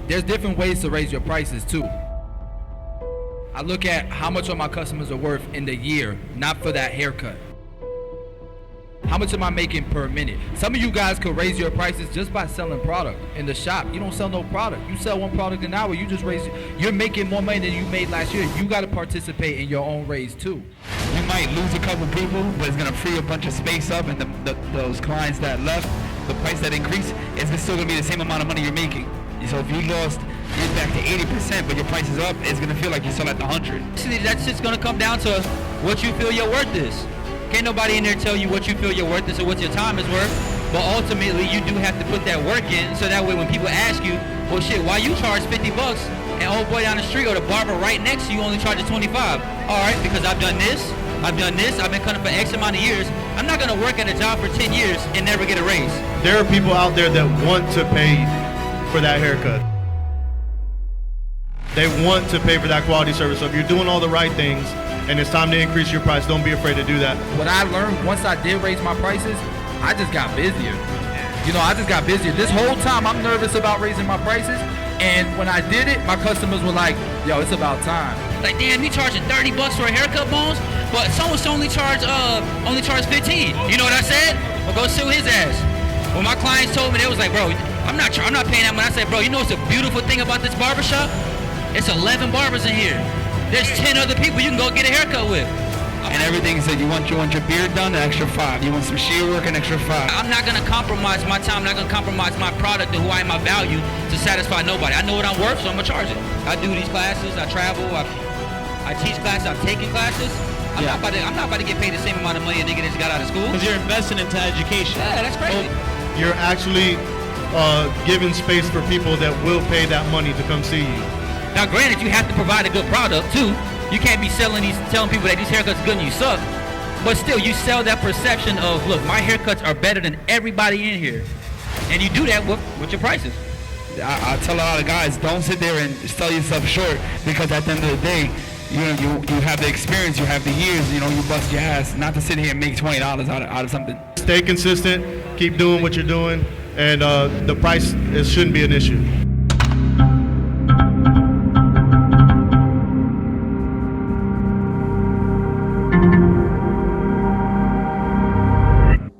There's different ways to raise your prices too. I look at how much all my customers are worth in the year, not for that haircut. How much am I making per minute? Some of you guys could raise your prices just by selling product in the shop. You don't sell no product. You sell one product an hour, you just raise, you're making more money than you made last year. You gotta participate in your own raise too. You might lose a couple people, but it's gonna free a bunch of space up, and those clients that left, the price that increased, it's still gonna be the same amount of money you're making. So if you lost, you're back to 80%, but your price is up, it's gonna feel like you sold at the 100. Actually, that shit's gonna come down to what you feel your worth is. Can't nobody in there tell you what you feel your worth is or what your time is worth, but ultimately you do have to put that work in, so that way when people ask you, well shit, why you charge 50 bucks and old boy down the street or the barber right next to you only charges 25? Alright, because I've done this, I've been cutting for X amount of years. I'm not gonna work at a job for 10 years and never get a raise. There are people out there that want to pay for that haircut. They want to pay for that quality service. So if you're doing all the right things and it's time to increase your price, don't be afraid to do that. What I learned once I did raise my prices, I just got busier. You know, I just got busier. This whole time I'm nervous about raising my prices, and when I did it, my customers were like, yo, it's about time. Like, damn, you charging 30 bucks for a haircut, Bones, but so-and-so only charge 15. You know what I said? Well, go sue his ass. When my clients told me, they was like, bro, I'm not paying that money. I said, bro, you know what's the beautiful thing about this barbershop? It's 11 barbers in here. There's 10 other people you can go get a haircut with. And everything said you want your beard done, an extra 5. You want some shear work, an extra 5. I'm not gonna compromise my time, I'm not gonna compromise my product and who I am, my value to satisfy nobody. I know what I'm worth, so I'm gonna charge it. I do these classes, I travel, I teach classes, I'm taking classes. I'm not about to get paid the same amount of money a nigga that just got out of school. Because you're investing into education. Yeah, that's crazy. You're actually giving space for people that will pay that money to come see you. Now, granted, you have to provide a good product too. You can't be telling people that these haircuts are good and you suck. But still, you sell that perception of, look, my haircuts are better than everybody in here. And you do that with your prices. I tell a lot of guys, don't sit there and sell yourself short, because at the end of the day, you have the experience, you have the years, you bust your ass, not to sit here and make $20 out of something. Stay consistent, keep doing what you're doing, and the price shouldn't be an issue.